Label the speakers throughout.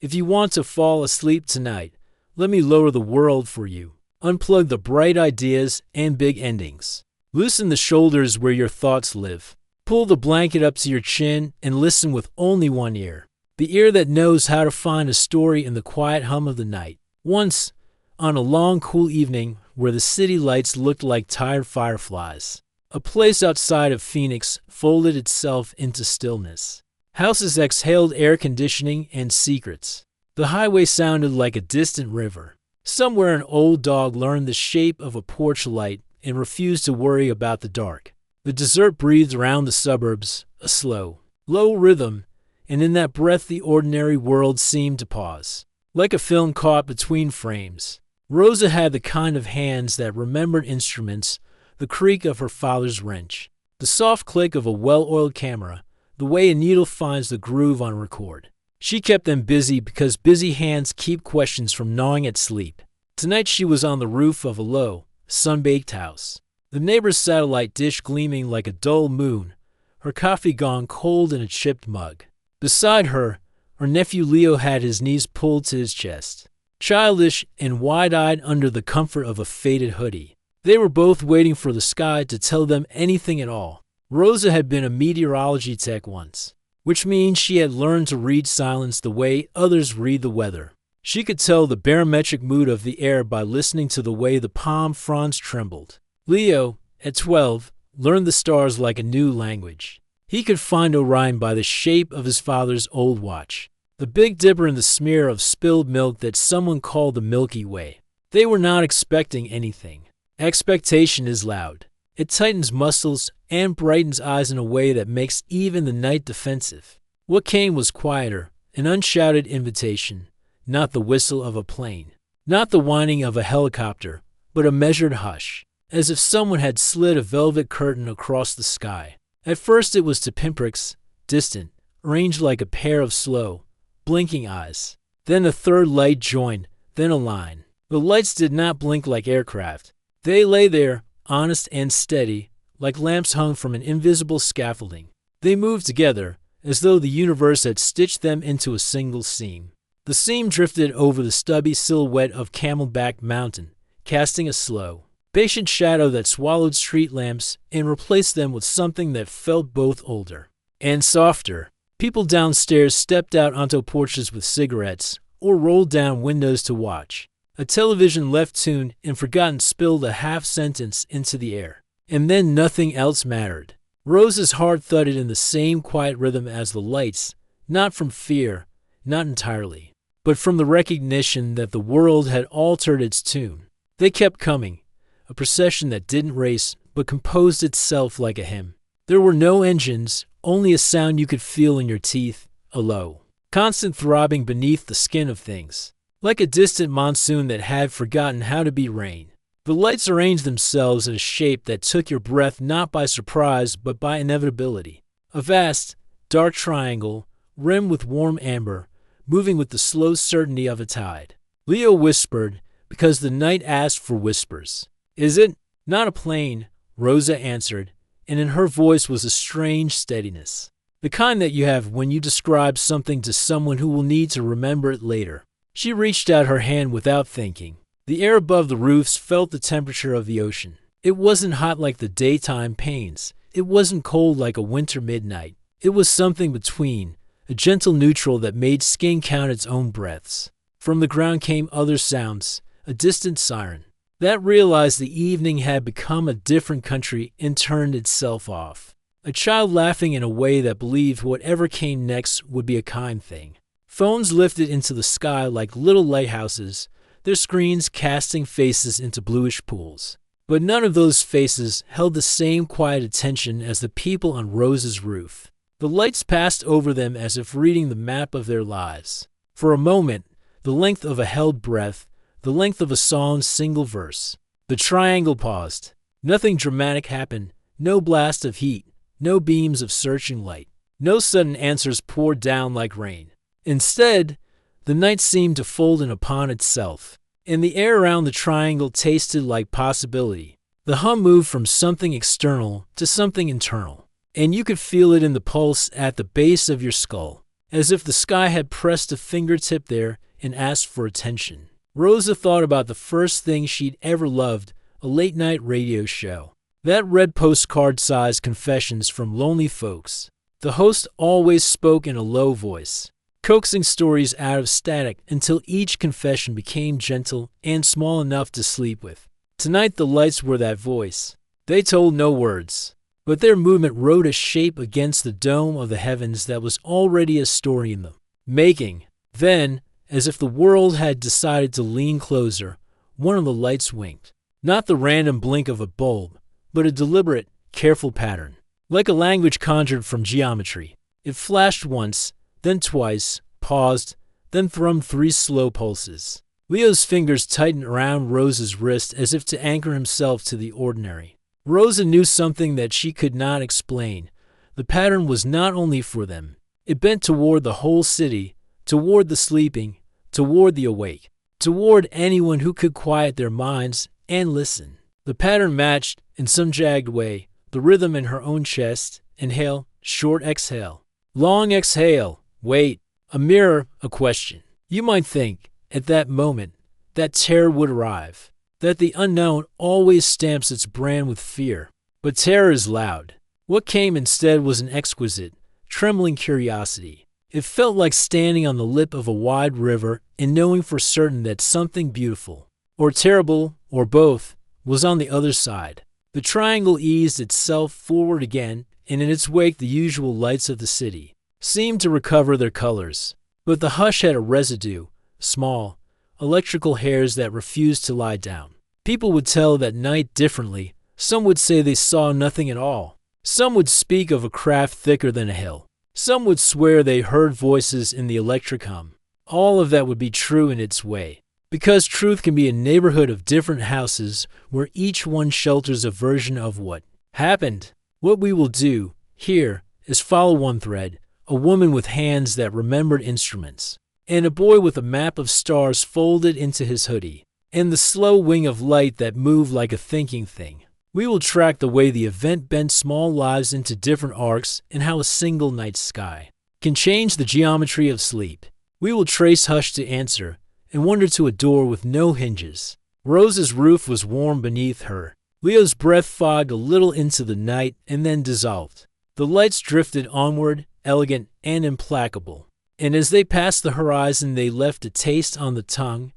Speaker 1: If you want to fall asleep tonight, let me lower the world for you. Unplug the bright ideas and big endings. Loosen the shoulders where your thoughts live. Pull the blanket up to your chin and listen with only one ear. The ear that knows how to find a story in the quiet hum of the night. Once, on a long, cool evening where the city lights looked like tired fireflies, a place outside of Phoenix folded itself into stillness. Houses exhaled air conditioning and secrets. The highway sounded like a distant river. Somewhere an old dog learned the shape of a porch light and refused to worry about the dark. The desert breathed around the suburbs, a slow, low rhythm, and in that breath the ordinary world seemed to pause. Like a film caught between frames, Rosa had the kind of hands that remembered instruments, the creak of her father's wrench, the soft click of a well-oiled camera, the way a needle finds the groove on record. She kept them busy because busy hands keep questions from gnawing at sleep. Tonight she was on the roof of a low, sun-baked house, the neighbor's satellite dish gleaming like a dull moon, her coffee gone cold in a chipped mug. Beside her nephew Leo had his knees pulled to his chest, childish and wide-eyed under the comfort of a faded hoodie. They were both waiting for the sky to tell them anything at all. Rosa had been a meteorology tech once, which means she had learned to read silence the way others read the weather. She could tell the barometric mood of the air by listening to the way the palm fronds trembled. Leo, at 12, learned the stars like a new language. He could find Orion by the shape of his father's old watch, the Big Dipper and the smear of spilled milk that someone called the Milky Way. They were not expecting anything. Expectation is loud. It tightens muscles and brightens eyes in a way that makes even the night defensive. What came was quieter, an unshouted invitation, not the whistle of a plane, not the whining of a helicopter, but a measured hush, as if someone had slid a velvet curtain across the sky. At first it was to pinpricks, distant, arranged like a pair of slow, blinking eyes. Then a third light joined, then a line. The lights did not blink like aircraft. They lay there, honest and steady, like lamps hung from an invisible scaffolding. They moved together, as though the universe had stitched them into a single seam. The seam drifted over the stubby silhouette of Camelback Mountain, casting a slow, patient shadow that swallowed street lamps and replaced them with something that felt both older and softer. People downstairs stepped out onto porches with cigarettes or rolled down windows to watch. A television left tuned and forgotten spilled a half sentence into the air. And then nothing else mattered. Rosa's heart thudded in the same quiet rhythm as the lights, not from fear, not entirely, but from the recognition that the world had altered its tune. They kept coming, a procession that didn't race but composed itself like a hymn. There were no engines, only a sound you could feel in your teeth, a low, constant throbbing beneath the skin of things, like a distant monsoon that had forgotten how to be rain. The lights arranged themselves in a shape that took your breath not by surprise but by inevitability. A vast, dark triangle, rimmed with warm amber, moving with the slow certainty of a tide. Leo whispered, because the night asked for whispers. "Is it?" "Not a plane," Rosa answered, and in her voice was a strange steadiness. The kind that you have when you describe something to someone who will need to remember it later. She reached out her hand without thinking. The air above the roofs felt the temperature of the ocean. It wasn't hot like the daytime pains. It wasn't cold like a winter midnight. It was something between, a gentle neutral that made skin count its own breaths. From the ground came other sounds, a distant siren. That realized the evening had become a different country and turned itself off. A child laughing in a way that believed whatever came next would be a kind thing. Phones lifted into the sky like little lighthouses, their screens casting faces into bluish pools. But none of those faces held the same quiet attention as the people on Rosa's roof. The lights passed over them as if reading the map of their lives. For a moment, the length of a held breath, the length of a song's single verse. The triangle paused. Nothing dramatic happened, no blast of heat, no beams of searching light. No sudden answers poured down like rain. Instead, the night seemed to fold in upon itself, and the air around the triangle tasted like possibility. The hum moved from something external to something internal, and you could feel it in the pulse at the base of your skull. as if the sky had pressed a fingertip there and asked for attention. Rosa thought about the first thing she'd ever loved, a late-night radio show. That read postcard-sized confessions from lonely folks. The host always spoke in a low voice, coaxing stories out of static until each confession became gentle and small enough to sleep with. Tonight the lights were that voice. They told no words, but their movement wrote a shape against the dome of the heavens that was already a story in the making. Then, as if the world had decided to lean closer, one of the lights winked. Not the random blink of a bulb, but a deliberate, careful pattern. Like a language conjured from geometry. It flashed once, then twice, paused, then thrummed 3 slow pulses. Leo's fingers tightened around Rosa's wrist as if to anchor himself to the ordinary. Rosa knew something that she could not explain. The pattern was not only for them. It bent toward the whole city, toward the sleeping, toward the awake, toward anyone who could quiet their minds and listen. The pattern matched, in some jagged way, the rhythm in her own chest. Inhale, short exhale. Long exhale. Wait. A mirror, a question. You might think, at that moment, that terror would arrive. That the unknown always stamps its brand with fear. But terror is loud. What came instead was an exquisite, trembling curiosity. It felt like standing on the lip of a wide river and knowing for certain that something beautiful, or terrible, or both, was on the other side. The triangle eased itself forward again, and in its wake the usual lights of the city seemed to recover their colors. But the hush had a residue, small, electrical hairs that refused to lie down. People would tell that night differently. Some would say they saw nothing at all. Some would speak of a craft thicker than a hill. Some would swear they heard voices in the electric hum. All of that would be true in its way. Because truth can be a neighborhood of different houses where each one shelters a version of what happened. What we will do here is follow one thread, a woman with hands that remembered instruments, and a boy with a map of stars folded into his hoodie, and the slow wing of light that moved like a thinking thing. We will track the way the event bent small lives into different arcs and how a single night sky can change the geometry of sleep. We will trace hush to answer and wander to a door with no hinges. Rosa's roof was warm beneath her. Leo's breath fogged a little into the night and then dissolved. The lights drifted onward, elegant and implacable. And as they passed the horizon, they left a taste on the tongue,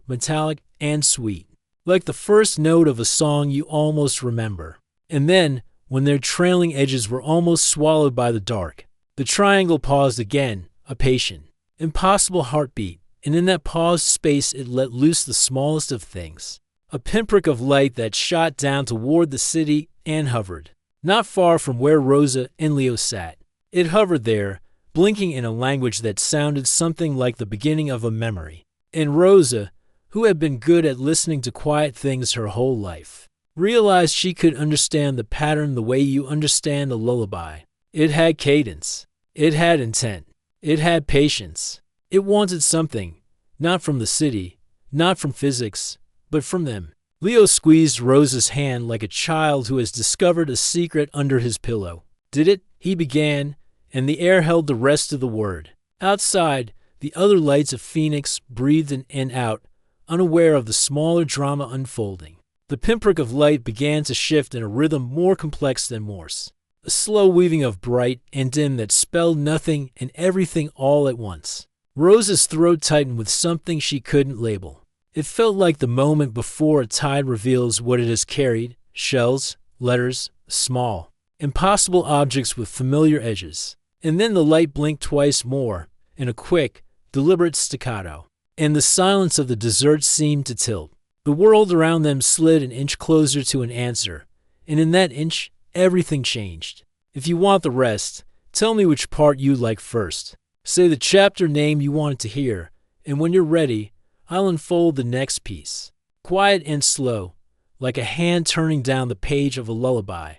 Speaker 1: metallic and sweet, like the first note of a song you almost remember. And then, when their trailing edges were almost swallowed by the dark, the triangle paused again, a patient, impossible heartbeat. And in that paused space it let loose the smallest of things, a pinprick of light that shot down toward the city and hovered, not far from where Rosa and Leo sat. It hovered there, blinking in a language that sounded something like the beginning of a memory. And Rosa, who had been good at listening to quiet things her whole life, realized she could understand the pattern the way you understand a lullaby. It had cadence. It had intent. It had patience. It wanted something, not from the city, not from physics, but from them. Leo squeezed Rosa's hand like a child who has discovered a secret under his pillow. Did it? He began, and the air held the rest of the word. Outside, the other lights of Phoenix breathed in and out, unaware of the smaller drama unfolding. The pinprick of light began to shift in a rhythm more complex than Morse, a slow weaving of bright and dim that spelled nothing and everything all at once. Rosa's throat tightened with something she couldn't label. It felt like the moment before a tide reveals what it has carried: shells, letters, small, impossible objects with familiar edges. And then the light blinked twice more, in a quick, deliberate staccato, and the silence of the desert seemed to tilt. The world around them slid an inch closer to an answer, and in that inch, everything changed. If you want the rest, tell me which part you like first. Say the chapter name you wanted to hear, and when you're ready, I'll unfold the next piece. Quiet and slow, like a hand turning down the page of a lullaby.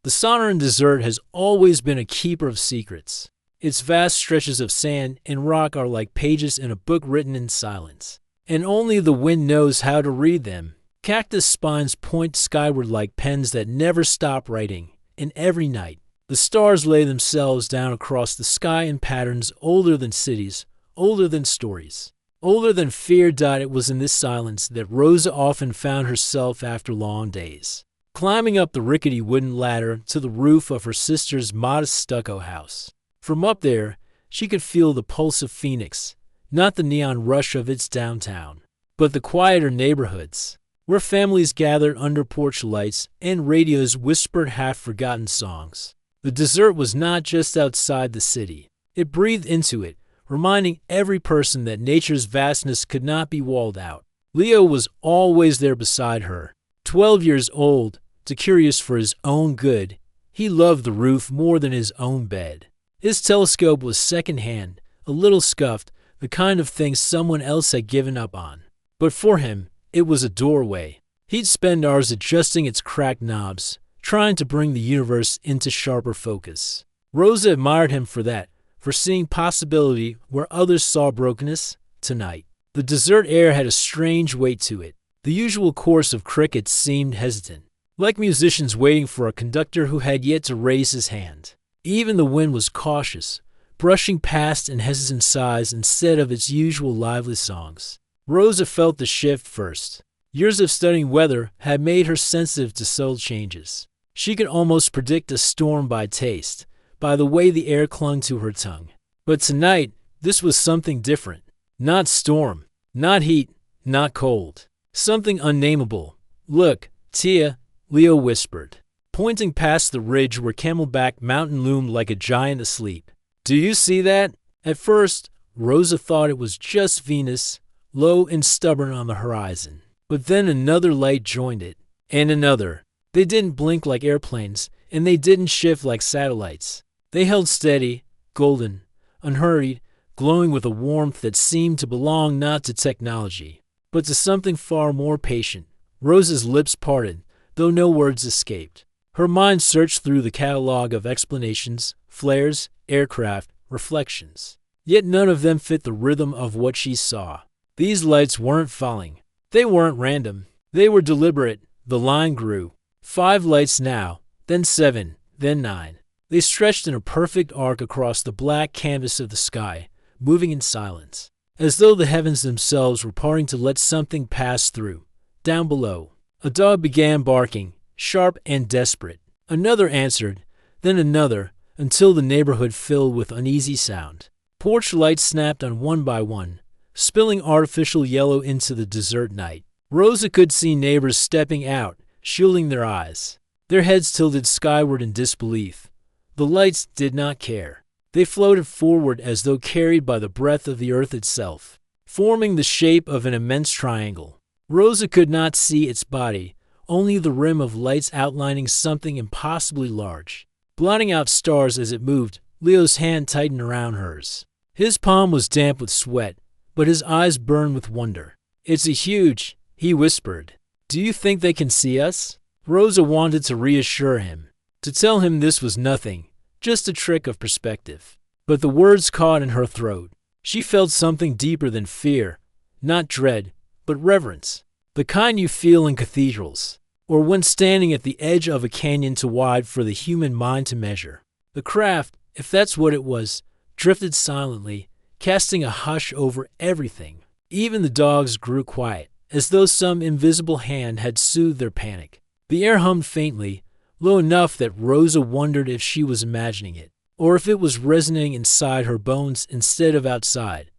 Speaker 1: The Sonoran Desert has always been a keeper of secrets. Its vast stretches of sand and rock are like pages in a book written in silence, and only the wind knows how to read them. Cactus spines point skyward like pens that never stop writing, and every night, The stars lay themselves down across the sky in patterns older than cities, older than stories, older than fear. It was in this silence that Rosa often found herself after long days, climbing up the rickety wooden ladder to the roof of her sister's modest stucco house. From up there, she could feel the pulse of Phoenix, not the neon rush of its downtown, but the quieter neighborhoods, where families gathered under porch lights and radios whispered half-forgotten songs. The desert was not just outside the city. It breathed into it, reminding every person that nature's vastness could not be walled out. Leo was always there beside her. 12 years old, too curious for his own good, he loved the roof more than his own bed. His telescope was second-hand, a little scuffed, the kind of thing someone else had given up on. But for him, it was a doorway. He'd spend hours adjusting its cracked knobs, trying to bring the universe into sharper focus. Rosa admired him for that, for seeing possibility where others saw brokenness. Tonight, the desert air had a strange weight to it. The usual chorus of crickets seemed hesitant, like musicians waiting for a conductor who had yet to raise his hand. Even the wind was cautious, brushing past in hesitant sighs instead of its usual lively songs. Rosa felt the shift first. Years of studying weather had made her sensitive to subtle changes. She could almost predict a storm by taste, by the way the air clung to her tongue. But tonight, this was something different. Not storm, not heat, not cold. Something unnameable. "Look, Tia," Leo whispered, pointing past the ridge where Camelback Mountain loomed like a giant asleep. "Do you see that?" At first, Rosa thought it was just Venus, low and stubborn on the horizon. But then another light joined it, and another. They didn't blink like airplanes, and they didn't shift like satellites. They held steady, golden, unhurried, glowing with a warmth that seemed to belong not to technology, but to something far more patient. Rosa's lips parted, though no words escaped. Her mind searched through the catalog of explanations, flares, aircraft, reflections. Yet none of them fit the rhythm of what she saw. These lights weren't falling. They weren't random. They were deliberate. The line grew. 5 lights now, then 7, then 9. They stretched in a perfect arc across the black canvas of the sky, moving in silence, as though the heavens themselves were parting to let something pass through. Down below, a dog began barking, sharp and desperate. Another answered, then another, until the neighborhood filled with uneasy sound. Porch lights snapped on one by one, spilling artificial yellow into the desert night. Rosa could see neighbors stepping out, shielding their eyes, their heads tilted skyward in disbelief. The lights did not care. They floated forward as though carried by the breath of the earth itself, forming the shape of an immense triangle. Rosa could not see its body, only the rim of lights outlining something impossibly large. Blotting out stars as it moved, Leo's hand tightened around hers. His palm was damp with sweat, but his eyes burned with wonder. "It's a huge," he whispered. "Do you think they can see us?" Rosa wanted to reassure him, to tell him this was nothing, just a trick of perspective. But the words caught in her throat. She felt something deeper than fear, not dread, but reverence. The kind you feel in cathedrals, or when standing at the edge of a canyon too wide for the human mind to measure. The craft, if that's what it was, drifted silently, casting a hush over everything. Even the dogs grew quiet, as though some invisible hand had soothed their panic. The air hummed faintly, low enough that Rosa wondered if she was imagining it, or if it was resonating inside her bones instead of outside.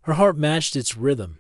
Speaker 1: Her heart matched its rhythm,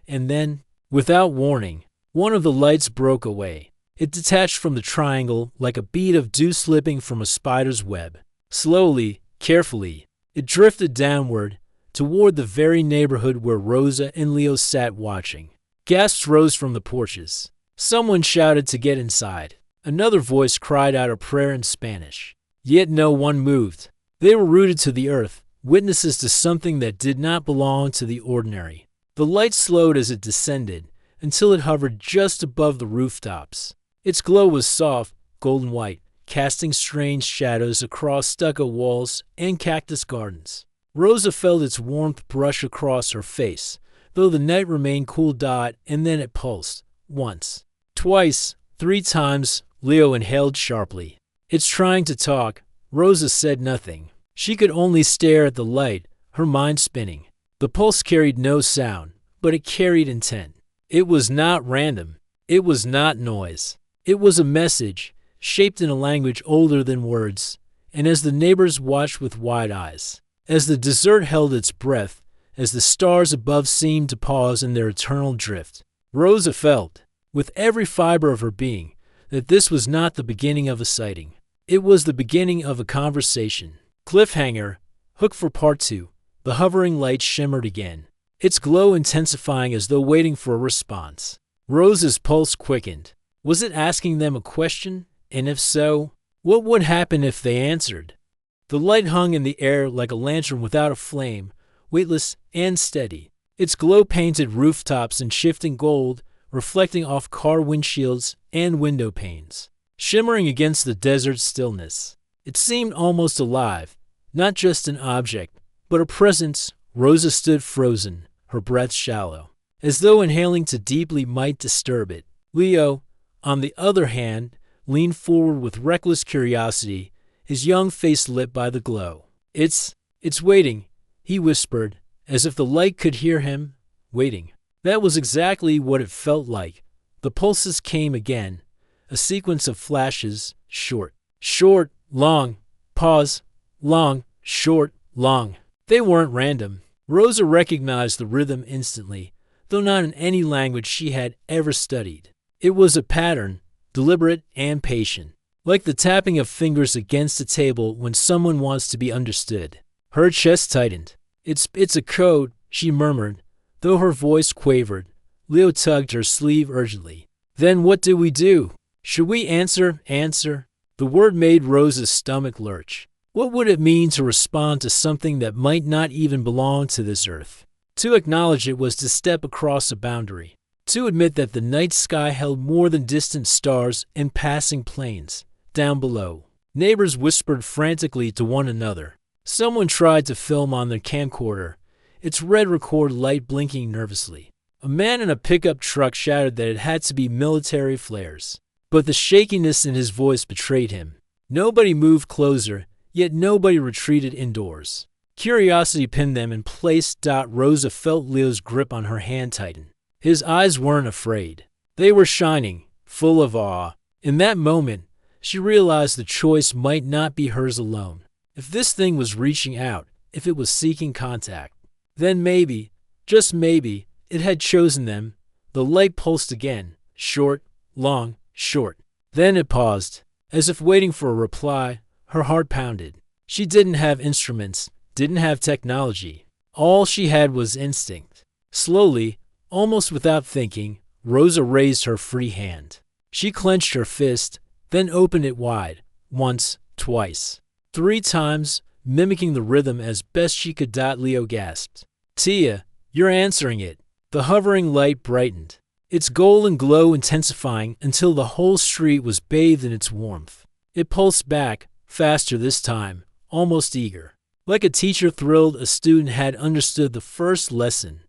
Speaker 1: and then, without warning, one of the lights broke away. It detached from the triangle like a bead of dew slipping from a spider's web. Slowly, carefully, it drifted downward, toward the very neighborhood where Rosa and Leo sat watching. Gasps rose from the porches. Someone shouted to get inside. Another voice cried out a prayer in Spanish. Yet no one moved. They were rooted to the earth, witnesses to something that did not belong to the ordinary. The light slowed as it descended, until it hovered just above the rooftops. Its glow was soft, golden white, casting strange shadows across stucco walls and cactus gardens. Rosa felt its warmth brush across her face, though the night remained cool. And then it pulsed. Once, twice, 3 times. Leo inhaled sharply. "It's trying to talk," Rosa said nothing. She could only stare at the light, her mind spinning. The pulse carried no sound, but it carried intent. It was not random. It was not noise. It was a message, shaped in a language older than words. And as the neighbors watched with wide eyes, as the desert held its breath, as the stars above seemed to pause in their eternal drift, Rosa felt, with every fiber of her being, that this was not the beginning of a sighting. It was the beginning of a conversation. Cliffhanger, hook for part 2. The hovering light shimmered again, its glow intensifying as though waiting for a response. Rosa's pulse quickened. Was it asking them a question? And if so, what would happen if they answered? The light hung in the air like a lantern without a flame, weightless and steady. Its glow painted rooftops in shifting gold, reflecting off car windshields and window panes, shimmering against the desert stillness. It seemed almost alive, not just an object, but a presence. Rosa stood frozen, her breath shallow, as though inhaling too deeply might disturb it. Leo, on the other hand, leaned forward with reckless curiosity, his young face lit by the glow. It's waiting, he whispered, as if the light could hear him. Waiting. That was exactly what it felt like. The pulses came again, a sequence of flashes, short, long, pause, long, short, long. They weren't random. Rosa recognized the rhythm instantly, though not in any language she had ever studied. It was a pattern, deliberate and patient, like the tapping of fingers against a table when someone wants to be understood. Her chest tightened. It's a code, she murmured, though her voice quavered. Leo tugged her sleeve urgently. Then what do we do? Should we answer? The word made Rosa's stomach lurch. What would it mean to respond to something that might not even belong to this earth? To acknowledge it was to step across a boundary. To admit that the night sky held more than distant stars and passing planes. Down below, neighbors whispered frantically to one another. Someone tried to film on their camcorder, its red record light blinking nervously. A man in a pickup truck shouted that it had to be military flares. But the shakiness in his voice betrayed him. Nobody moved closer, yet nobody retreated indoors. Curiosity pinned them in place. Rosa felt Leo's grip on her hand tighten. His eyes weren't afraid. They were shining, full of awe. In that moment, she realized the choice might not be hers alone. If this thing was reaching out, if it was seeking contact, then maybe, just maybe, it had chosen them. The light pulsed again, short, long, short. Then it paused, as if waiting for a reply. Her heart pounded. She didn't have instruments, didn't have technology. All she had was instinct. Slowly, almost without thinking, Rosa raised her free hand. She clenched her fist, then opened it wide, once, twice, 3 times, mimicking the rhythm as best she could. Leo gasped. Tia, you're answering it. The hovering light brightened, its golden glow intensifying until the whole street was bathed in its warmth. It pulsed back, faster this time, almost eager. Like a teacher thrilled a student had understood the first lesson.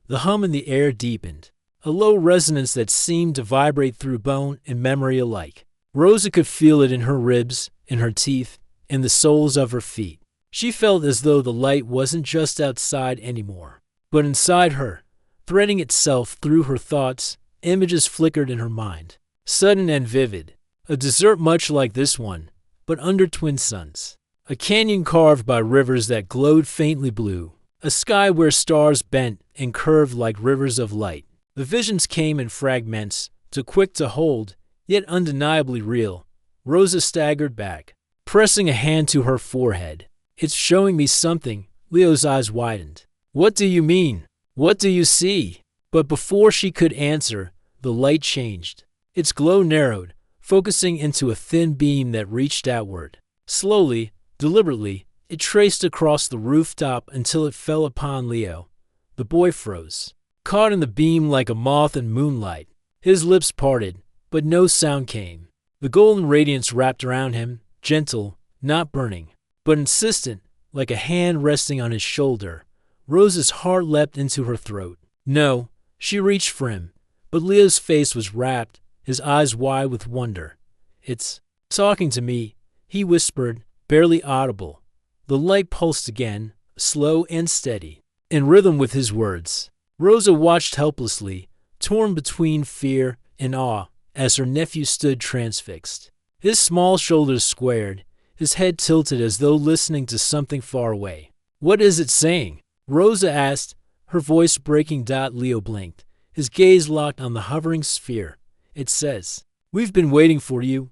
Speaker 1: The hum in the air deepened, a low resonance that seemed to vibrate through bone and memory alike. Rosa could feel it in her ribs, in her teeth, in the soles of her feet. She felt as though the light wasn't just outside anymore, but inside her, threading itself through her thoughts. Images flickered in her mind, sudden and vivid. A desert much like this one, but under twin suns. A canyon carved by rivers that glowed faintly blue. A sky where stars bent and curved like rivers of light. The visions came in fragments, too quick to hold, yet undeniably real. Rosa staggered back, pressing a hand to her forehead. It's showing me something. Leo's eyes widened. What do you mean? What do you see? But before she could answer, the light changed. Its glow narrowed, focusing into a thin beam that reached outward. Slowly, deliberately, it traced across the rooftop until it fell upon Leo. The boy froze, caught in the beam like a moth in moonlight. His lips parted, but no sound came. The golden radiance wrapped around him, gentle, not burning, but insistent, like a hand resting on his shoulder. Rosa's heart leapt into her throat. No, she reached for him, but Leo's face was rapt, his eyes wide with wonder. It's talking to me, he whispered, barely audible. The light pulsed again, slow and steady, in rhythm with his words. Rosa watched helplessly, torn between fear and awe, as her nephew stood transfixed. His small shoulders squared, his head tilted as though listening to something far away. "What is it saying?" Rosa asked, her voice breaking. Leo blinked, his gaze locked on the hovering sphere. "It says, 'We've been waiting for you.'"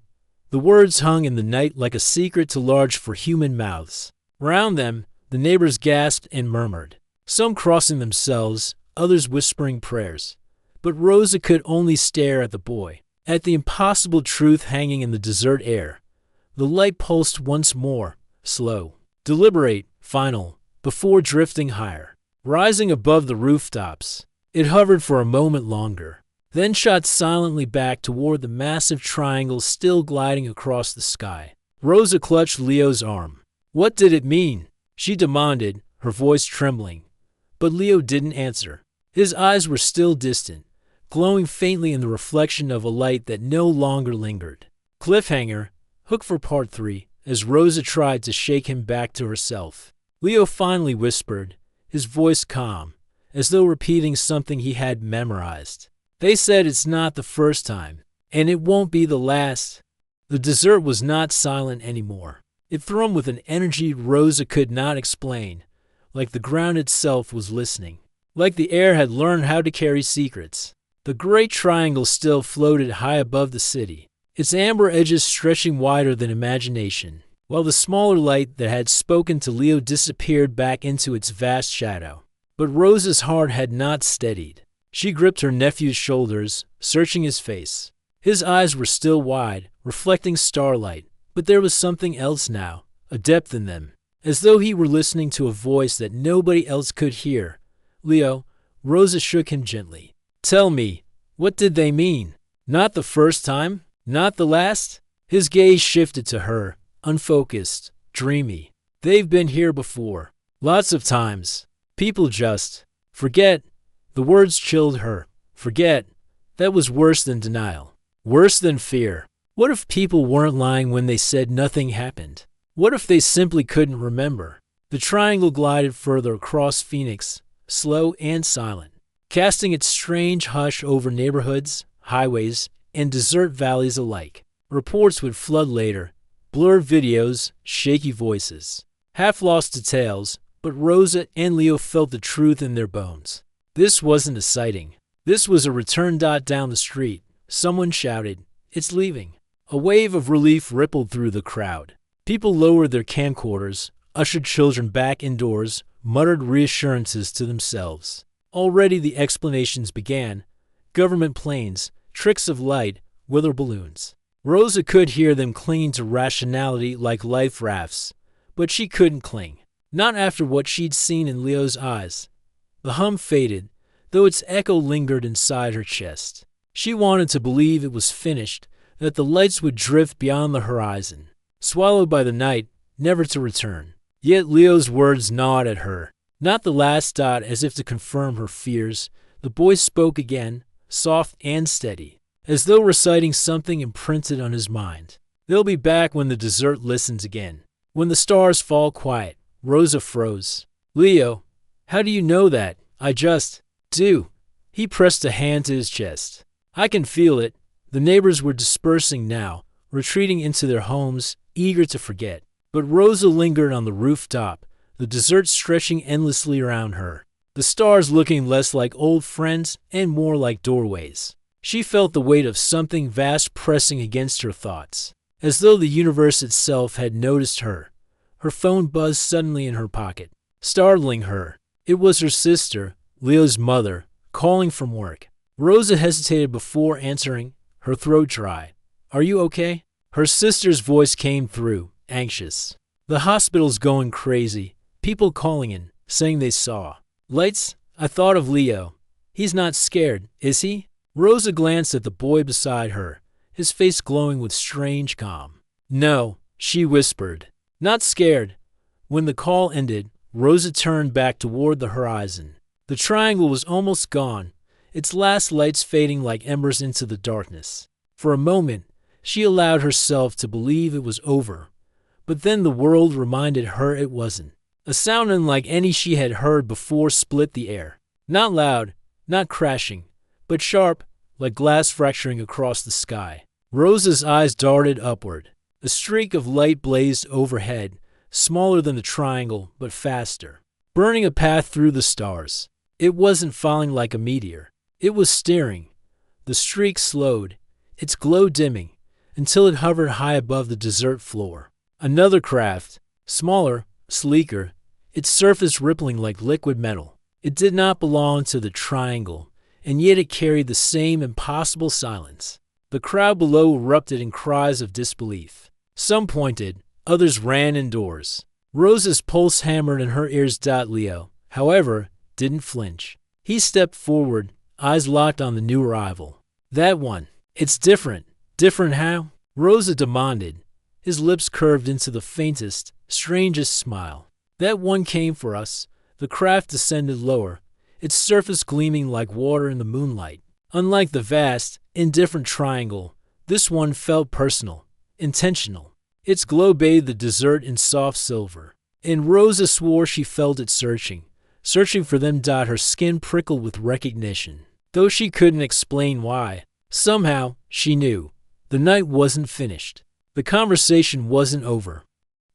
Speaker 1: The words hung in the night like a secret too large for human mouths. Round them, the neighbors gasped and murmured, some crossing themselves, others whispering prayers. But Rosa could only stare at the boy, at the impossible truth hanging in the desert air. The light pulsed once more, slow, deliberate, final, before drifting higher. Rising above the rooftops, it hovered for a moment longer, then shot silently back toward the massive triangle still gliding across the sky. Rosa clutched Leo's arm. "What did it mean?" she demanded, her voice trembling. But Leo didn't answer. His eyes were still distant, glowing faintly in the reflection of a light that no longer lingered. Cliffhanger, hook for part 3, as Rosa tried to shake him back to herself. Leo finally whispered, his voice calm, as though repeating something he had memorized. "They said it's not the first time, and it won't be the last." The desert was not silent anymore. It thrummed with an energy Rosa could not explain, like the ground itself was listening, like the air had learned how to carry secrets. The great triangle still floated high above the city, its amber edges stretching wider than imagination, while the smaller light that had spoken to Leo disappeared back into its vast shadow. But Rosa's heart had not steadied. She gripped her nephew's shoulders, searching his face. His eyes were still wide, reflecting starlight, but there was something else now, a depth in them, as though he were listening to a voice that nobody else could hear. "Leo," Rosa shook him gently. "Tell me, what did they mean? Not the first time? Not the last?" His gaze shifted to her, unfocused, dreamy. "They've been here before. Lots of times. People just forget." The words chilled her. Forget. That was worse than denial. Worse than fear. What if people weren't lying when they said nothing happened? What if they simply couldn't remember? The triangle glided further across Phoenix, slow and silent, casting its strange hush over neighborhoods, highways, and desert valleys alike. Reports would flood later, blurred videos, shaky voices, half-lost details, but Rosa and Leo felt the truth in their bones. This wasn't a sighting. This was a return. Down the street, someone shouted, "It's leaving." A wave of relief rippled through the crowd. People lowered their camcorders, ushered children back indoors, muttered reassurances to themselves. Already the explanations began. Government planes, tricks of light, weather balloons. Rosa could hear them clinging to rationality like life rafts, but she couldn't cling. Not after what she'd seen in Leo's eyes. The hum faded, though its echo lingered inside her chest. She wanted to believe it was finished, that the lights would drift beyond the horizon, swallowed by the night, never to return. Yet Leo's words gnawed at her. Not the last. As if to confirm her fears, the boy spoke again, soft and steady, as though reciting something imprinted on his mind. "They'll be back when the desert listens again. When the stars fall quiet." Rosa froze. "Leo, how do you know that?" "I just do." He pressed a hand to his chest. "I can feel it." The neighbors were dispersing now, retreating into their homes, eager to forget. But Rosa lingered on the rooftop, the desert stretching endlessly around her, the stars looking less like old friends and more like doorways. She felt the weight of something vast pressing against her thoughts, as though the universe itself had noticed her. Her phone buzzed suddenly in her pocket, startling her. It was her sister, Leo's mother, calling from work. Rosa hesitated before answering, her throat dry. "Are you okay?" Her sister's voice came through, anxious. "The hospital's going crazy. People calling in, saying they saw lights." I thought of Leo. "He's not scared, is he?" Rosa glanced at the boy beside her, his face glowing with strange calm. "No," she whispered. "Not scared." When the call ended, Rosa turned back toward the horizon. The triangle was almost gone, its last lights fading like embers into the darkness. For a moment, she allowed herself to believe it was over. But then the world reminded her it wasn't. A sound unlike any she had heard before split the air. Not loud, not crashing, but sharp, like glass fracturing across the sky. Rosa's eyes darted upward. A streak of light blazed overhead, smaller than the triangle, but faster, burning a path through the stars. It wasn't falling like a meteor. It was steering. The streak slowed, its glow dimming, until it hovered high above the desert floor. Another craft, smaller, sleeker, its surface rippling like liquid metal. It did not belong to the triangle, and yet it carried the same impossible silence. The crowd below erupted in cries of disbelief. Some pointed, others ran indoors. Rosa's pulse hammered in her ears. Leo, however, didn't flinch. He stepped forward, eyes locked on the new arrival. That one. It's different. Different how? Rosa demanded. His lips curved into the faintest, strangest smile. That one came for us. The craft descended lower, its surface gleaming like water in the moonlight. Unlike the vast, indifferent triangle, this one felt personal, intentional. Its glow bathed the desert in soft silver, and Rosa swore she felt it searching for them. Her skin prickled with recognition, though she couldn't explain why. Somehow, she knew. The night wasn't finished. The conversation wasn't over.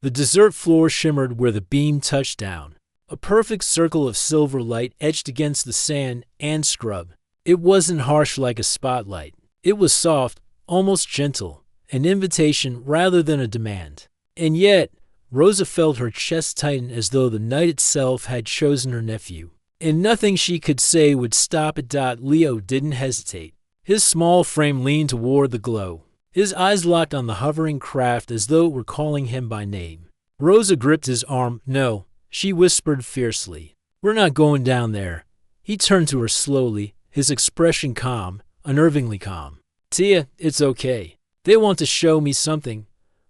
Speaker 1: The desert floor shimmered where the beam touched down, a perfect circle of silver light etched against the sand and scrub. It wasn't harsh like a spotlight. It was soft, almost gentle, an invitation rather than a demand. And yet, Rosa felt her chest tighten as though the night itself had chosen her nephew. And nothing she could say would stop it. Leo didn't hesitate. His small frame leaned toward the glow, his eyes locked on the hovering craft as though it were calling him by name. Rosa gripped his arm. No, she whispered fiercely. We're not going down there. He turned to her slowly, his expression calm, unnervingly calm. Tia, it's okay. They want to show me something.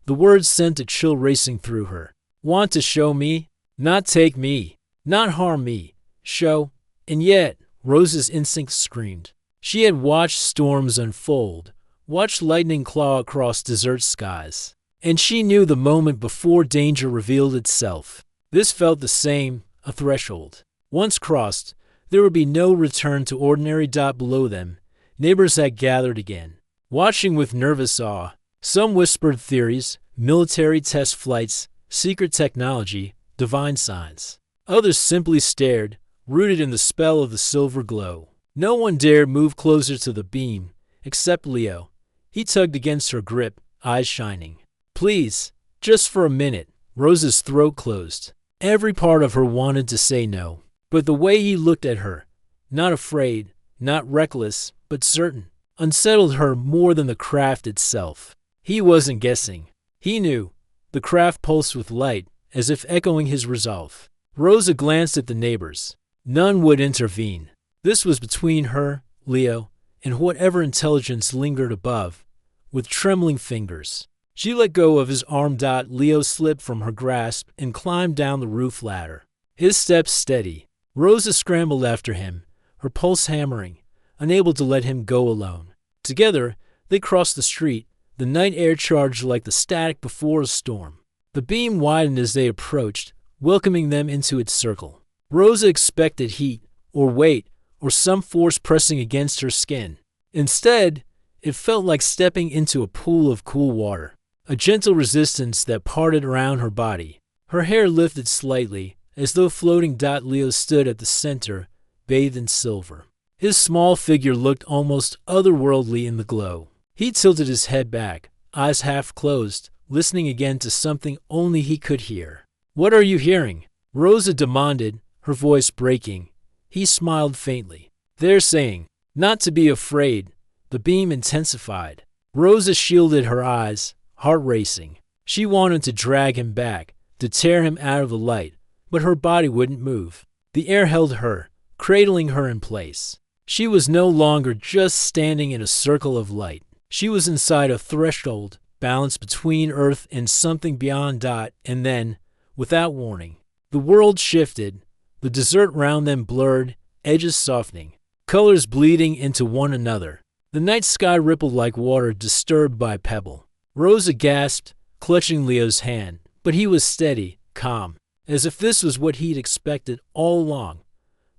Speaker 1: The words sent a chill racing through her. Want to show me? Not take me. Not harm me. Show. And yet, Rosa's instinct screamed. She had watched storms unfold, watched lightning claw across desert skies, and she knew the moment before danger revealed itself. This felt the same, a threshold. Once crossed, there would be no return to ordinary. Below them, neighbors had gathered again, watching with nervous awe. Some whispered theories, military test flights, secret technology, divine signs. Others simply stared, rooted in the spell of the silver glow. No one dared move closer to the beam, except Leo. He tugged against her grip, eyes shining. Please, just for a minute. Rosa's throat closed. Every part of her wanted to say no, but the way he looked at her, not afraid, not reckless, but certain, unsettled her more than the craft itself. He wasn't guessing. He knew. The craft pulsed with light, as if echoing his resolve. Rosa glanced at the neighbors. None would intervene. This was between her, Leo, and whatever intelligence lingered above. With trembling fingers, she let go of his arm. Leo slipped from her grasp and climbed down the roof ladder. His steps steady. Rosa scrambled after him, her pulse hammering, unable to let him go alone. Together, they crossed the street, the night air charged like the static before a storm. The beam widened as they approached, welcoming them into its circle. Rosa expected heat, or weight, or some force pressing against her skin. Instead, it felt like stepping into a pool of cool water, a gentle resistance that parted around her body. Her hair lifted slightly, as though floating. Leo stood at the center, bathed in silver. His small figure looked almost otherworldly in the glow. He tilted his head back, eyes half closed, listening again to something only he could hear. What are you hearing? Rosa demanded, her voice breaking. He smiled faintly. They're saying, not to be afraid. The beam intensified. Rosa shielded her eyes, heart racing. She wanted to drag him back, to tear him out of the light, but her body wouldn't move. The air held her, cradling her in place. She was no longer just standing in a circle of light. She was inside a threshold, balanced between Earth and something beyond. And then, without warning, the world shifted. The desert round them blurred, edges softening, colors bleeding into one another. The night sky rippled like water disturbed by a pebble. Rosa gasped, clutching Leo's hand, But he was steady, calm, as if this was what he'd expected all along.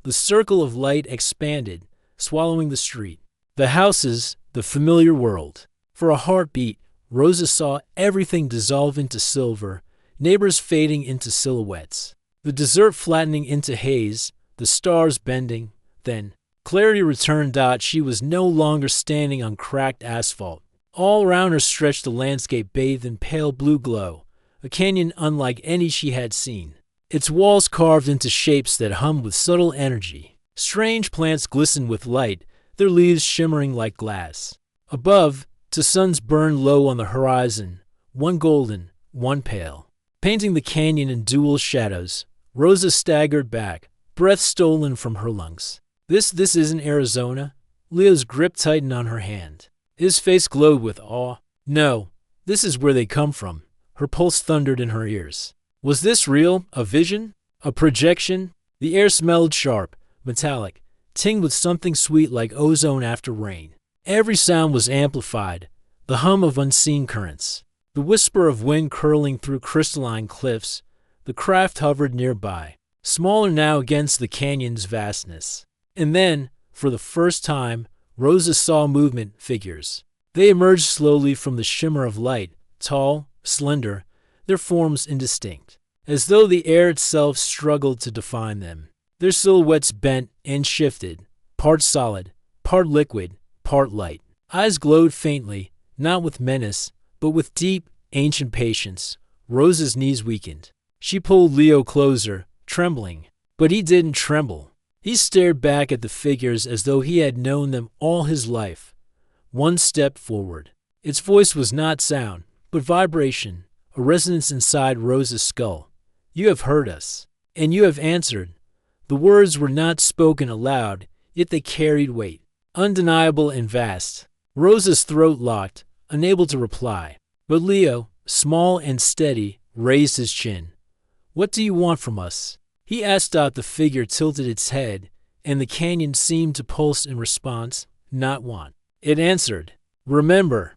Speaker 1: The circle of light expanded, swallowing the street, the houses, the familiar world. For a heartbeat, Rosa saw everything dissolve into silver, neighbors fading into silhouettes, the desert flattening into haze, the stars bending. Then, clarity returned. She was no longer standing on cracked asphalt. All around her stretched a landscape bathed in pale blue glow, a canyon unlike any she had seen, its walls carved into shapes that hummed with subtle energy. Strange plants glistened with light, their leaves shimmering like glass. Above, two suns burned low on the horizon, one golden, one pale, painting the canyon in dual shadows. Rosa staggered back, breath stolen from her lungs. This isn't Arizona? Leo's grip tightened on her hand. His face glowed with awe. No, this is where they come from. Her pulse thundered in her ears. Was this real? A vision? A projection? The air smelled sharp, metallic, tinged with something sweet like ozone after rain. Every sound was amplified, the hum of unseen currents, the whisper of wind curling through crystalline cliffs. The craft hovered nearby, smaller now against the canyon's vastness. And then, for the first time, Rosa saw movement figures. They emerged slowly from the shimmer of light, tall, slender, their forms indistinct, as though the air itself struggled to define them. Their silhouettes bent and shifted, part solid, part liquid, part light. Eyes glowed faintly, not with menace, but with deep, ancient patience. Rosa's knees weakened. She pulled Leo closer, trembling. But he didn't tremble. He stared back at the figures as though he had known them all his life. One step forward. Its voice was not sound, but vibration, a resonance inside Rosa's skull. You have heard us, and you have answered. The words were not spoken aloud, yet they carried weight, undeniable and vast. Rosa's throat locked, unable to reply. But Leo, small and steady, raised his chin. What do you want from us? He asked. The figure tilted its head, and the canyon seemed to pulse in response. Not want. It answered. Remember.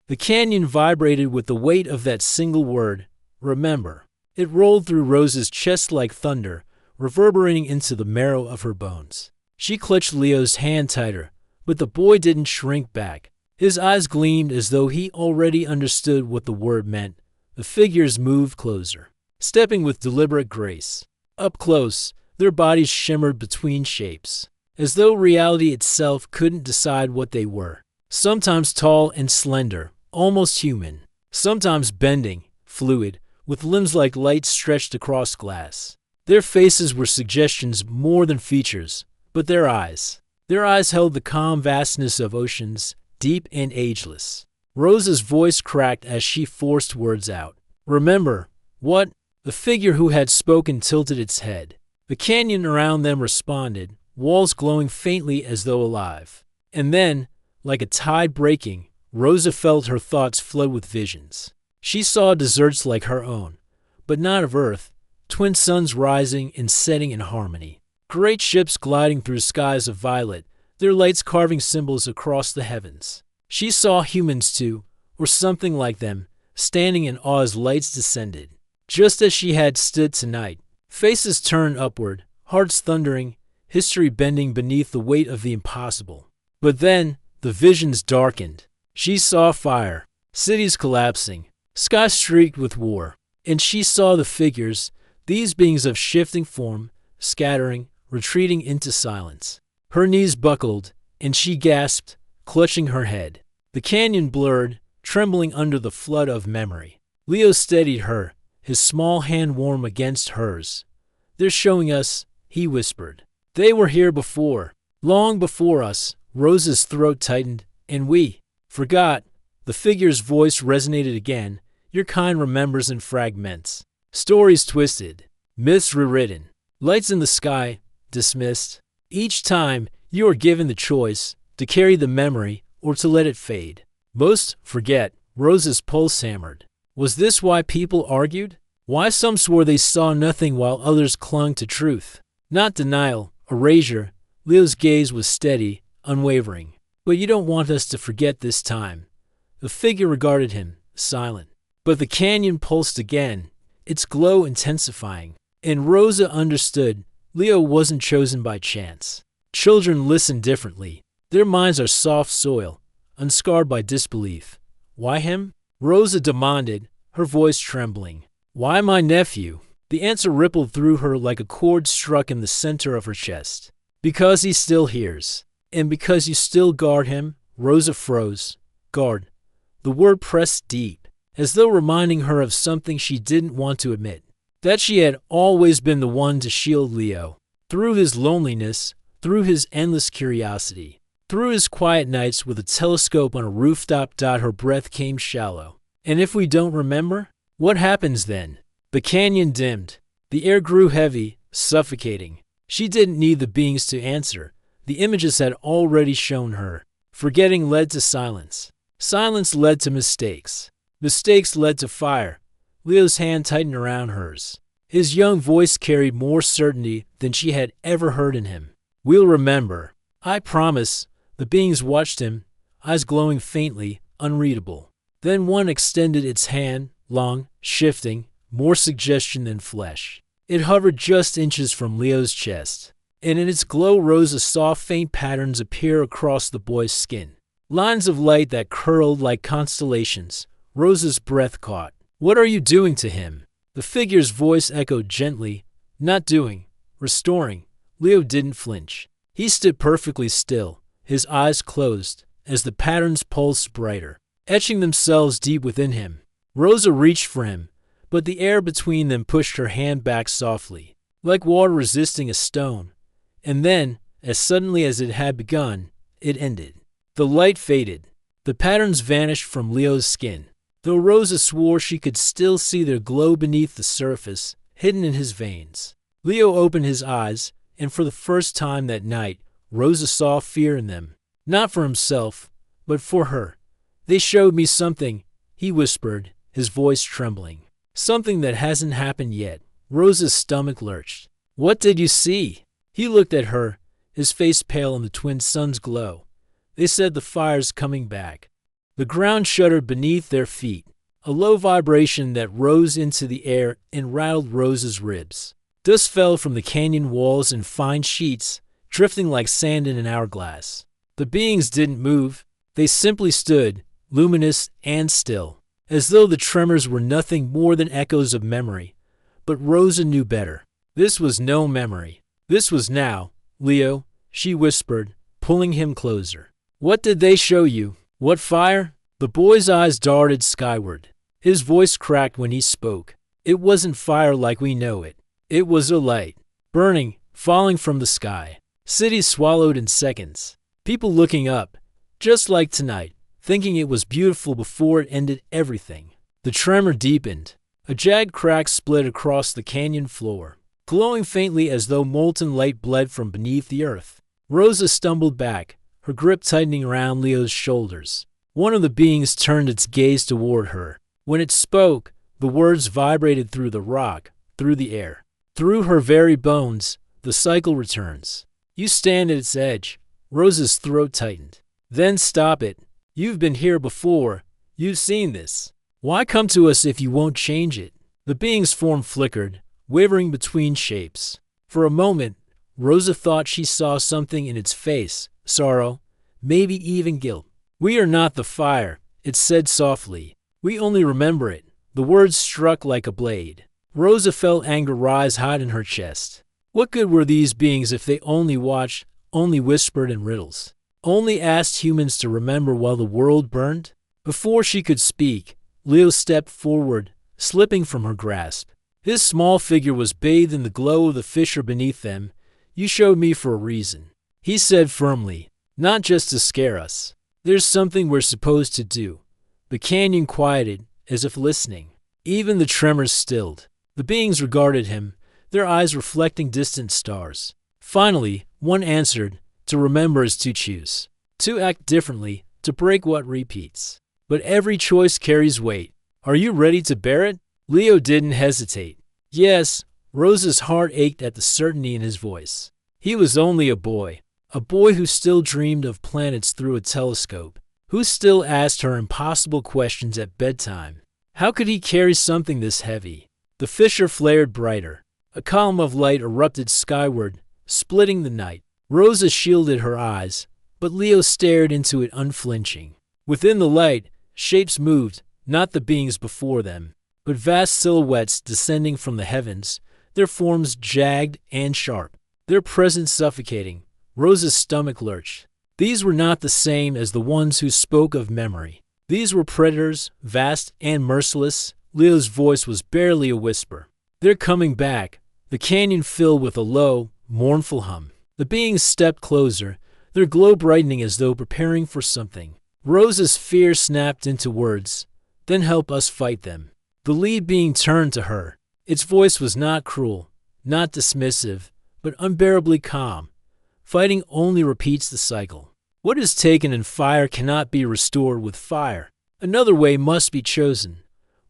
Speaker 1: The canyon vibrated with the weight of that single word, remember. It rolled through Rosa's chest like thunder, reverberating into the marrow of her bones. She clutched Leo's hand tighter, but the boy didn't shrink back. His eyes gleamed as though he already understood what the word meant. The figures moved closer, stepping with deliberate grace. Up close, their bodies shimmered between shapes, as though reality itself couldn't decide what they were. Sometimes tall and slender, almost human. Sometimes bending, fluid, with limbs like light stretched across glass. Their faces were suggestions more than features, but their eyes held the calm vastness of oceans, deep and ageless. Rosa's voice cracked as she forced words out. Remember, what? The figure who had spoken tilted its head. The canyon around them responded, walls glowing faintly as though alive. And then, like a tide breaking, Rosa felt her thoughts flood with visions. She saw deserts like her own, but not of Earth, twin suns rising and setting in harmony. Great ships gliding through skies of violet, their lights carving symbols across the heavens. She saw humans too, or something like them, standing in awe as lights descended. Just as she had stood tonight, faces turned upward, hearts thundering, history bending beneath the weight of the impossible. But then, the visions darkened. She saw fire, cities collapsing, skies streaked with war. And she saw the figures, these beings of shifting form, scattering, retreating into silence. Her knees buckled, and she gasped, clutching her head. The canyon blurred, trembling under the flood of memory. Leo steadied her, his small hand warm against hers. They're showing us, he whispered. They were here before, long before us. Rosa's throat tightened, and we forgot. The figure's voice resonated again. Your kind remembers in fragments. Stories twisted, myths rewritten, lights in the sky dismissed. Each time, you are given the choice to carry the memory or to let it fade. Most forget. Rosa's pulse hammered. Was this why people argued? Why some swore they saw nothing while others clung to truth? Not denial, erasure. Leo's gaze was steady, unwavering. But you don't want us to forget this time. The figure regarded him, silent. But the canyon pulsed again. its glow intensifying. And Rosa understood Leo wasn't chosen by chance. Children listen differently. Their minds are soft soil, unscarred by disbelief. Why him? Rosa demanded, her voice trembling. Why my nephew? The answer rippled through her like a chord struck in the center of her chest. Because he still hears. And because you still guard him. Rosa froze. Guard. The word pressed deep, as though reminding her of something she didn't want to admit. That she had always been the one to shield Leo. Through his loneliness, through his endless curiosity, through his quiet nights with a telescope on a rooftop. Her breath came shallow. And if we don't remember, what happens then? The canyon dimmed. The air grew heavy, suffocating. She didn't need the beings to answer. The images had already shown her. Forgetting led to silence. Silence led to mistakes. Mistakes led to fire. Leo's hand tightened around hers. His young voice carried more certainty than she had ever heard in him. We'll remember. I promise. The beings watched him, eyes glowing faintly, unreadable. Then one extended its hand, long, shifting, more suggestion than flesh. It hovered just inches from Leo's chest, and in its glow rose a soft, faint patterns appear across the boy's skin. Lines of light that curled like constellations. Rosa's breath caught. What are you doing to him? The figure's voice echoed gently. Not doing. Restoring. Leo didn't flinch. He stood perfectly still, his eyes closed, as the patterns pulsed brighter, etching themselves deep within him. Rosa reached for him, but the air between them pushed her hand back softly, like water resisting a stone. And then, as suddenly as it had begun, it ended. The light faded. The patterns vanished from Leo's skin, though Rosa swore she could still see their glow beneath the surface, hidden in his veins. Leo opened his eyes, and for the first time that night, Rosa saw fear in them. Not for himself, but for her. They showed me something, he whispered, his voice trembling. Something that hasn't happened yet. Rosa's stomach lurched. What did you see? He looked at her, his face pale in the twin sun's glow. They said the fire's coming back. The ground shuddered beneath their feet, a low vibration that rose into the air and rattled Rosa's ribs. Dust fell from the canyon walls in fine sheets, drifting like sand in an hourglass. The beings didn't move. They simply stood, luminous and still, as though the tremors were nothing more than echoes of memory. But Rosa knew better. This was no memory. This was now. Leo, she whispered, pulling him closer. What did they show you? What fire? The boy's eyes darted skyward. His voice cracked when he spoke. It wasn't fire like we know it. It was a light, burning, falling from the sky. Cities swallowed in seconds. People looking up, just like tonight, thinking it was beautiful before it ended everything. The tremor deepened. A jagged crack split across the canyon floor, glowing faintly as though molten light bled from beneath the earth. Rosa stumbled back, her grip tightening around Leo's shoulders. One of the beings turned its gaze toward her. When it spoke, the words vibrated through the rock, through the air. Through her very bones, the cycle returns. You stand at its edge. Rosa's throat tightened. Then stop it. You've been here before. You've seen this. Why come to us if you won't change it? The being's form flickered, wavering between shapes. For a moment, Rosa thought she saw something in its face, sorrow, maybe even guilt. We are not the fire, it said softly. We only remember it. The words struck like a blade. Rosa felt anger rise hot in her chest. What good were these beings if they only watched, only whispered in riddles, only asked humans to remember while the world burned? Before she could speak, Leo stepped forward, slipping from her grasp. His small figure was bathed in the glow of the fissure beneath them. You showed me for a reason, he said firmly, not just to scare us. There's something we're supposed to do. The canyon quieted, as if listening. Even the tremors stilled. The beings regarded him, their eyes reflecting distant stars. Finally, one answered, to remember is to choose. To act differently, to break what repeats. But every choice carries weight. Are you ready to bear it? Leo didn't hesitate. Yes, Rosa's heart ached at the certainty in his voice. He was only a boy who still dreamed of planets through a telescope, who still asked her impossible questions at bedtime. How could he carry something this heavy? The fissure flared brighter. A column of light erupted skyward, splitting the night. Rosa shielded her eyes, but Leo stared into it unflinching. Within the light, shapes moved, not the beings before them, but vast silhouettes descending from the heavens, their forms jagged and sharp, their presence suffocating. Rosa's stomach lurched. These were not the same as the ones who spoke of memory. These were predators, vast and merciless. Leo's voice was barely a whisper. They're coming back. The canyon filled with a low, mournful hum. The beings stepped closer, their glow brightening as though preparing for something. Rosa's fear snapped into words. Then help us fight them. The lead being turned to her. Its voice was not cruel, not dismissive, but unbearably calm. Fighting only repeats the cycle. What is taken in fire cannot be restored with fire. Another way must be chosen.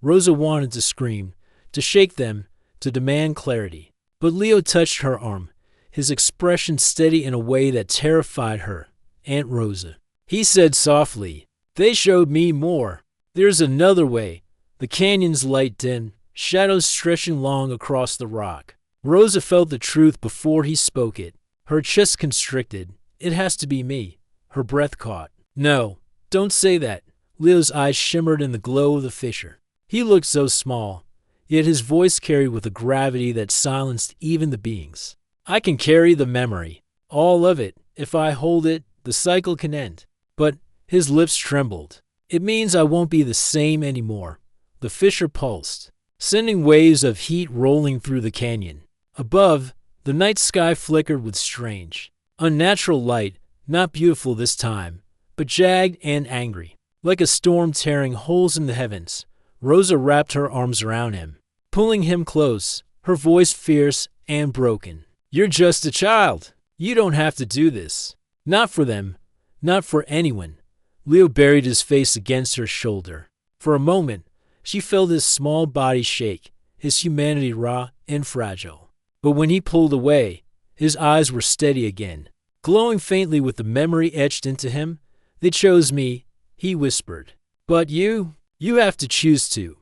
Speaker 1: Rosa wanted to scream, to shake them, to demand clarity. But Leo touched her arm, his expression steady in a way that terrified her, Aunt Rosa. He said softly, "They showed me more. There's another way." The canyon's light dimmed, shadows stretching long across the rock. Rosa felt the truth before he spoke it. Her chest constricted. It has to be me. Her breath caught. No, don't say that. Leo's eyes shimmered in the glow of the fissure. He looked so small, yet his voice carried with a gravity that silenced even the beings. I can carry the memory. All of it. If I hold it, the cycle can end. But his lips trembled. It means I won't be the same anymore. The fissure pulsed, sending waves of heat rolling through the canyon. Above, the night sky flickered with strange, unnatural light, not beautiful this time, but jagged and angry. Like a storm tearing holes in the heavens, Rosa wrapped her arms around him, pulling him close, her voice fierce and broken. You're just a child. You don't have to do this. Not for them. Not for anyone. Leo buried his face against her shoulder. For a moment, she felt his small body shake, his humanity raw and fragile. But when he pulled away, his eyes were steady again, glowing faintly with the memory etched into him. They chose me, he whispered. But you have to choose to.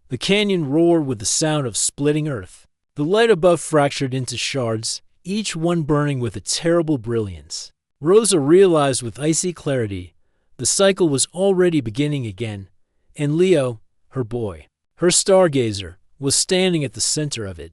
Speaker 1: The canyon roared with the sound of splitting earth. The light above fractured into shards, each one burning with a terrible brilliance. Rosa realized with icy clarity the cycle was already beginning again, and Leo, her boy, her stargazer, was standing at the center of it.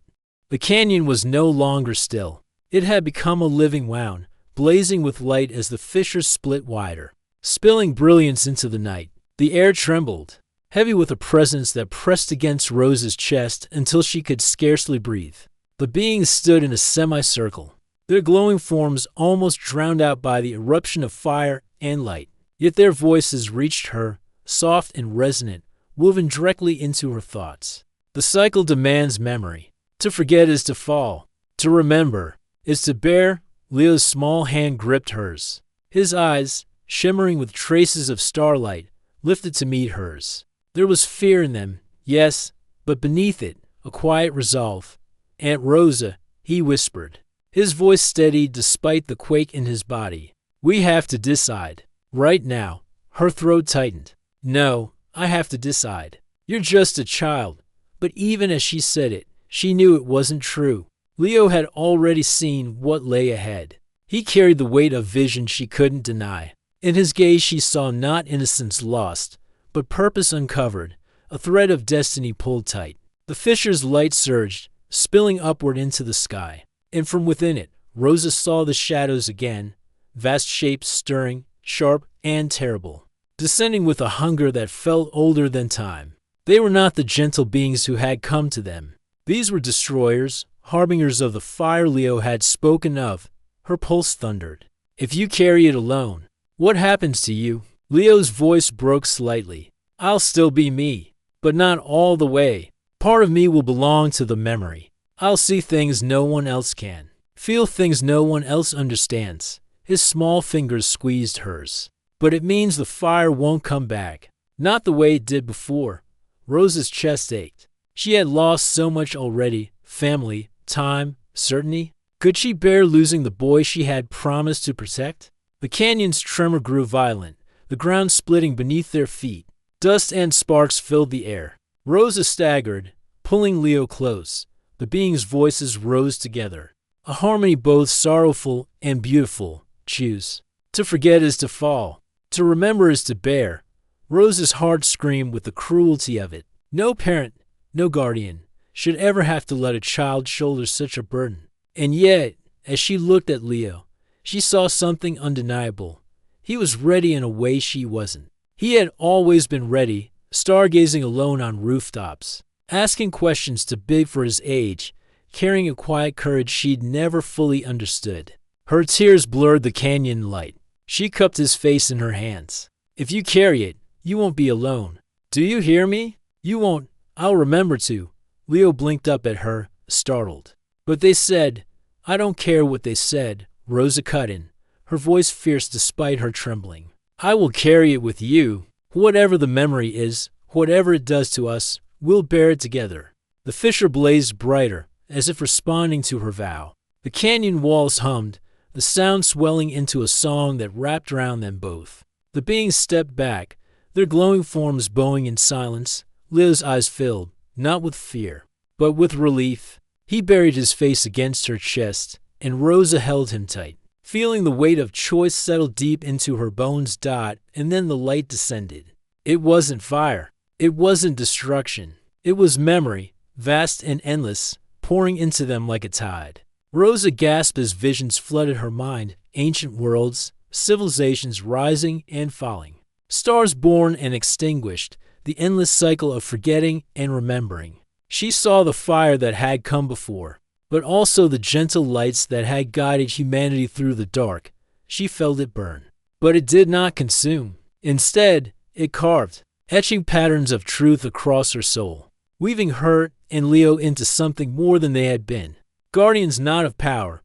Speaker 1: The canyon was no longer still. It had become a living wound, blazing with light as the fissures split wider, spilling brilliance into the night. The air trembled, heavy with a presence that pressed against Rosa's chest until she could scarcely breathe. The beings stood in a semicircle, their glowing forms almost drowned out by the eruption of fire and light. Yet their voices reached her, soft and resonant, woven directly into her thoughts. The cycle demands memory. To forget is to fall. To remember is to bear. Leo's small hand gripped hers. His eyes, shimmering with traces of starlight, lifted to meet hers. There was fear in them, yes, but beneath it, a quiet resolve. Aunt Rosa, he whispered, his voice steady despite the quake in his body. We have to decide. Right now. Her throat tightened. No, I have to decide. You're just a child. But even as she said it, she knew it wasn't true. Leo had already seen what lay ahead. He carried the weight of vision she couldn't deny. In his gaze she saw not innocence lost, but purpose uncovered, a thread of destiny pulled tight. The fissure's light surged, spilling upward into the sky. And from within it, Rosa saw the shadows again, vast shapes stirring, sharp and terrible, descending with a hunger that felt older than time. They were not the gentle beings who had come to them. These were destroyers, harbingers of the fire Leo had spoken of. Her pulse thundered. If you carry it alone, what happens to you? Leo's voice broke slightly. I'll still be me, but not all the way. Part of me will belong to the memory. I'll see things no one else can, feel things no one else understands. His small fingers squeezed hers. But it means the fire won't come back. Not the way it did before. Rosa's chest ached. She had lost so much already. Family, time, certainty. Could she bear losing the boy she had promised to protect? The canyon's tremor grew violent, the ground splitting beneath their feet. Dust and sparks filled the air. Rosa staggered, pulling Leo close. The beings' voices rose together, a harmony both sorrowful and beautiful. Choose. To forget is to fall. To remember is to bear. Rose's heart screamed with the cruelty of it. No parent, no guardian, should ever have to let a child shoulder such a burden. And yet, as she looked at Leo, she saw something undeniable. He was ready in a way she wasn't. He had always been ready, stargazing alone on rooftops, asking questions too big for his age, carrying a quiet courage she'd never fully understood. Her tears blurred the canyon light. She cupped his face in her hands. If you carry it, you won't be alone. Do you hear me? You won't. I'll remember to. Leo blinked up at her, startled. But they said, I don't care what they said, Rosa cut in, her voice fierce despite her trembling. I will carry it with you. Whatever the memory is, whatever it does to us, we'll bear it together. The fissure blazed brighter, as if responding to her vow. The canyon walls hummed, the sound swelling into a song that wrapped around them both. The beings stepped back, their glowing forms bowing in silence. Leo's eyes filled, not with fear, but with relief. He buried his face against her chest, and Rosa held him tight. Feeling the weight of choice settle deep into her bones. And then the light descended. It wasn't fire. It wasn't destruction. It was memory, vast and endless, pouring into them like a tide. Rosa gasped as visions flooded her mind, ancient worlds, civilizations rising and falling, stars born and extinguished, the endless cycle of forgetting and remembering. She saw the fire that had come before, but also the gentle lights that had guided humanity through the dark. She felt it burn. But it did not consume. Instead, it carved, etching patterns of truth across her soul, weaving her and Leo into something more than they had been. Guardians not of power,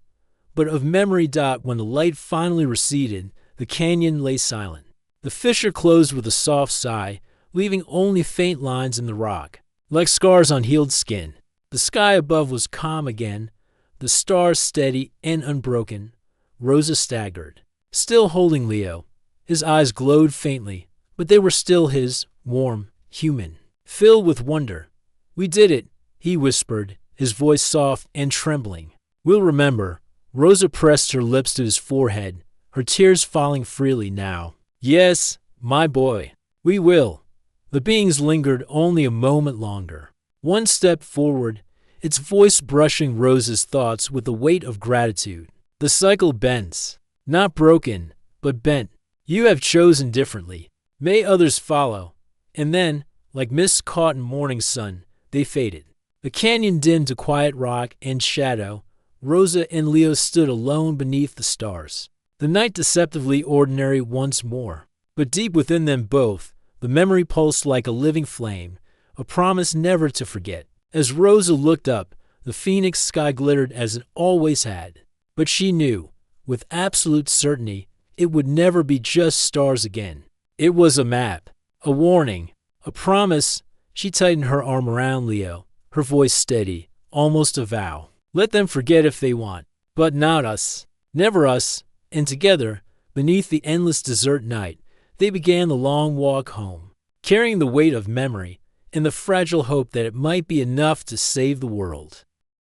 Speaker 1: but of memory. When the light finally receded, the canyon lay silent. The fissure closed with a soft sigh, leaving only faint lines in the rock, like scars on healed skin. The sky above was calm again, the stars steady and unbroken. Rosa staggered, still holding Leo. His eyes glowed faintly, but they were still his, warm, human, filled with wonder. We did it, he whispered, his voice soft and trembling. We'll remember. Rosa pressed her lips to his forehead, her tears falling freely now. Yes, my boy, we will. The beings lingered only a moment longer. One step forward, its voice brushing Rosa's thoughts with the weight of gratitude. The cycle bends, not broken, but bent. You have chosen differently. May others follow. And then, like mist caught in morning sun, they faded. The canyon dimmed to quiet rock and shadow. Rosa and Leo stood alone beneath the stars. The night deceptively ordinary once more. But deep within them both, the memory pulsed like a living flame, a promise never to forget. As Rosa looked up, the phoenix sky glittered as it always had. But she knew, with absolute certainty, it would never be just stars again. It was a map, a warning, a promise. She tightened her arm around Leo, her voice steady, almost a vow. Let them forget if they want, but not us. Never us. And together, beneath the endless desert night, they began the long walk home, carrying the weight of memory and the fragile hope that it might be enough to save the world.